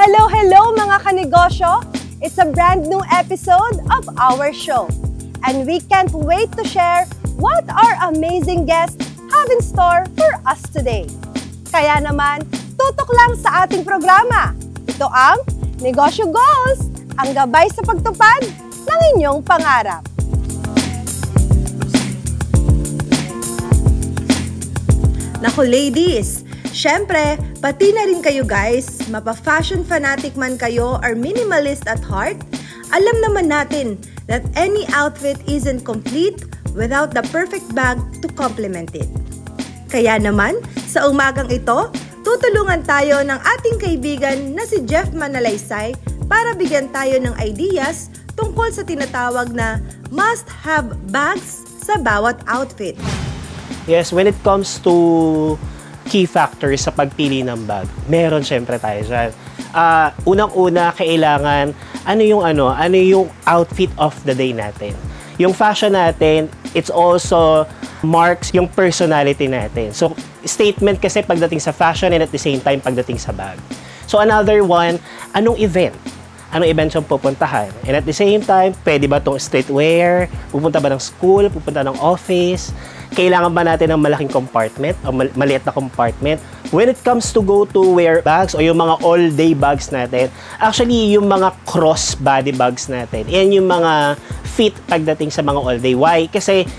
Hello mga kanegosyo! It's a brand new episode of our show. And we can't wait to share what our amazing guests have in store for us today. Kaya naman, tutok lang sa ating programa. Ito ang Negosyo Goals, ang gabay sa pagtupad ng inyong pangarap. Naku ladies, syempre, pati na rin kayo guys, mapa-fashion fanatic man kayo or minimalist at heart, alam naman natin that any outfit isn't complete without the perfect bag to complement it. Kaya naman, sa umagang ito, tutulungan tayo ng ating kaibigan na si Jeff Manalaysay para bigyan tayo ng ideas tungkol sa tinatawag na must-have bags sa bawat outfit. Yes, when it comes to key factors sa pagpili ng bag, meron syempre tayo dyan. Unang-una, kailangan ano yung outfit of the day natin. Yung fashion natin, it's also marks yung personality natin. So, statement kasi pagdating sa fashion and at the same time pagdating sa bag. So, another one, anong event? Anong event siyang pupuntahan? And at the same time, pwede ba itong streetwear? Pupunta ba ng school? Pupunta ng office? Kailangan ba natin ng malaking compartment o maliit na compartment? When it comes to go-to-wear bags o yung mga all-day bags natin, actually yung mga cross-body bags natin, yan yung mga fit pagdating sa mga all-day. Why? Kasi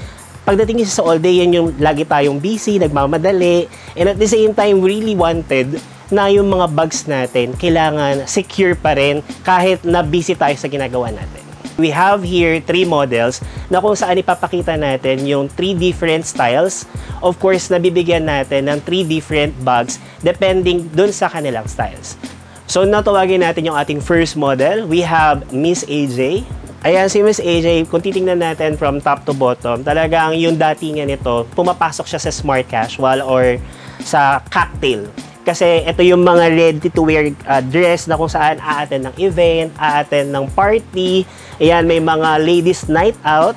pagdating sa all-day, yan yung lagi tayong busy, nagmamadali, and at the same time, really wanted na yung mga bags natin, kailangan secure pa rin kahit na busy tayo sa ginagawa natin. We have here 3 models na kung saan ipapakita natin yung 3 different styles. Of course, nabibigyan natin ng 3 different bags depending dun sa kanilang styles. So, natawagin natin yung ating first model. We have Miss AJ. Ayan, si Miss AJ, kung titingnan natin from top to bottom, talagang yung datingan nito, pumapasok siya sa smart casual or sa cocktail. Kasi ito yung mga ready-to-wear dress na kung saan a-attend ng event, a-attend ng party. Ayan, may mga ladies night out.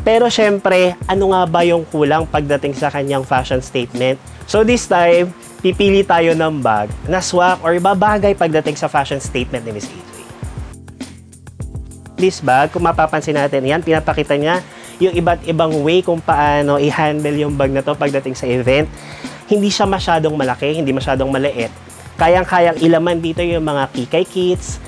Pero syempre, ano nga ba yung kulang pagdating sa kanyang fashion statement? So this time, pipili tayo ng bag na swak or babagay pagdating sa fashion statement ni Miss AJ. This bag, kung mapapansin natin, yan, pinapakita niya yung iba't ibang way kung paano i-handle yung bag na to pagdating sa event. Hindi siya masyadong malaki, hindi masyadong maliit. Kayang-kayang ilaman dito yung mga kikay kits,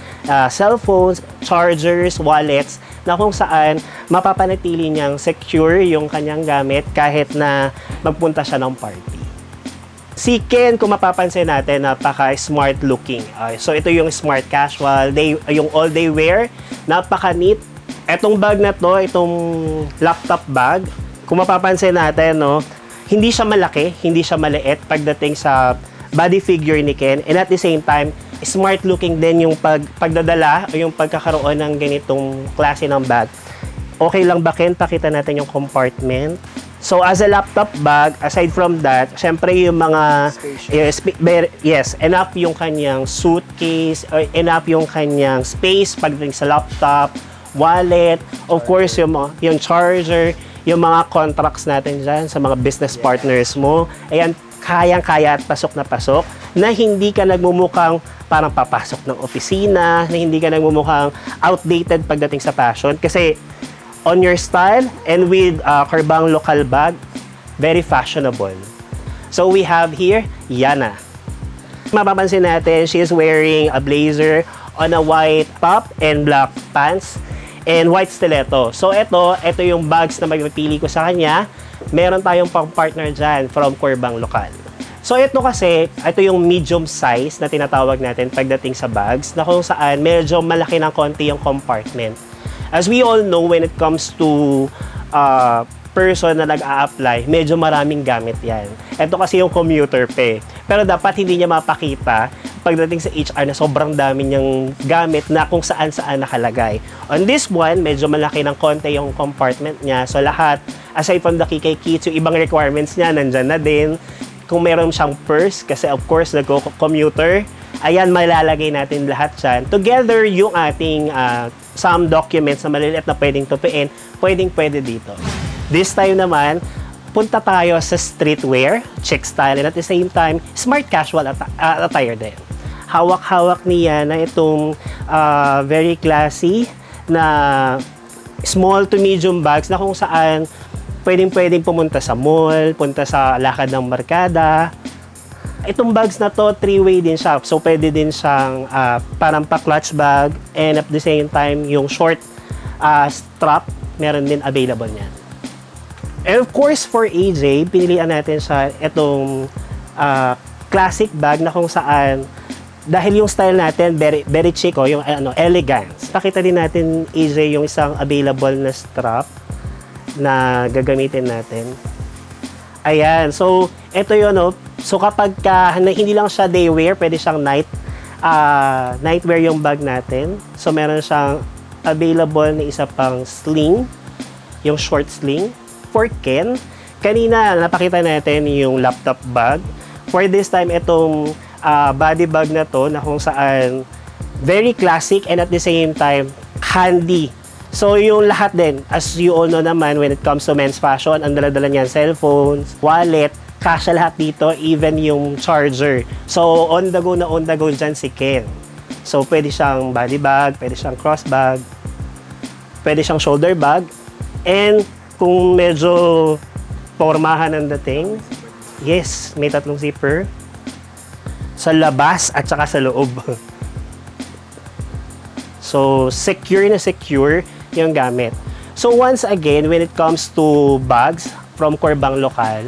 cellphones, chargers, wallets, na kung saan mapapanatili niyang secure yung kanyang gamit kahit na magpunta siya ng party. Si Ken, kung mapapansin natin, napaka-smart looking. So ito yung smart casual, yung all-day wear, napaka-neat. Etong bag na to, itong laptop bag, kung mapapansin natin, no, hindi siya malaki, hindi siya maliit pagdating sa body figure ni Ken. And at the same time, smart looking din yung pagdadala o yung pagkakaroon ng ganitong klase ng bag. Okay lang ba, Ken? Pakita natin yung compartment. So, as a laptop bag, aside from that, syempre yung mga enough yung kanyang suitcase, or enough yung kanyang space pagdating sa laptop, wallet, of course, yung charger, yung mga contracts natin dyan sa mga business partners mo, ayan, kayang-kaya at pasok na pasok, na hindi ka nagmumukhang parang papasok ng opisina, na hindi ka nagmumukhang outdated pagdating sa fashion. Kasi on your style and with Corbang local bag, very fashionable. So we have here, Yana. Mapapansin natin, she is wearing a blazer on a white top and black pants and white stiletto. So ito yung bags na magpipili ko sa kanya. Meron tayong pang-partner dyan from Corbang Lokal. So ito kasi, ito yung medium size na tinatawag natin pagdating sa bags, na kung saan medyo malaki ng konti yung compartment. As we all know, when it comes to person na nag-a-apply, medyo maraming gamit yan. Ito kasi yung commuter pay. Pero dapat hindi niya mapakita pagdating sa HR na sobrang dami niyang gamit na kung saan-saan nakalagay. On this one, medyo malaki ng konti yung compartment niya. So lahat, aside from the kikay kits, yung ibang requirements niya, nandyan na din. Kung meron siyang purse, kasi of course, nag-commuter, ayan, malalagay natin lahat dyan. Together, yung ating some documents na maliliit na pwedeng tupiin, pwedeng-pwede dito. This time naman, punta tayo sa streetwear, chic style, and at the same time, smart casual attire din. hawak-hawak niya na itong very classy na small to medium bags na kung saan pwedeng pumunta sa mall, punta sa lakad ng barkada. Itong bags na to, 3-way din siya. So, pwede din siyang parang pa-clutch bag and at the same time, yung short strap, meron din available niyan. And of course, for AJ, pinilian natin siya itong classic bag na kung saan dahil yung style natin very chic, yung elegance. Pakita din natin, AJ, yung isang available na strap na gagamitin natin. Ayan, so ito yun, so kapag hindi lang siya day wear, pwede siyang night wear yung bag natin. So meron siyang available na isa pang sling, yung short sling for Ken. Kanina napakita natin yung laptop bag. For this time, itong body bag na to na kung saan very classic and at the same time handy. So yung lahat din, as you all know naman, when it comes to men's fashion, ang dala-dala niyan, cellphones, wallet, kasya lahat dito, even yung charger. So on the go dyan si Ken. So pwede siyang body bag, pwede siyang cross bag, pwede siyang shoulder bag, and kung medyo pormahan ang dating, yes, may 3 zipper sa labas at saka sa loob. So, secure na secure yung gamit. So, once again, when it comes to bags from Corbang Lokal,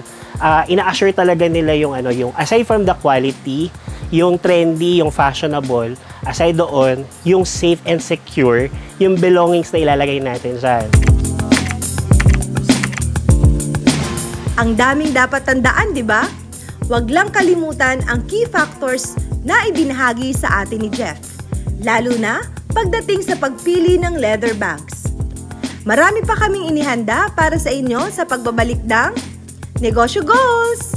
ina-assure talaga nila yung aside from the quality, yung trendy, yung fashionable, aside doon, yung safe and secure, yung belongings na ilalagay natin dyan. Ang daming dapat tandaan, di ba? Huwag lang kalimutan ang key factors na ibinahagi sa atin ni Jeff, lalo na pagdating sa pagpili ng leather bags. Marami pa kaming inihanda para sa inyo sa pagbabalik ng Negosyo Goals!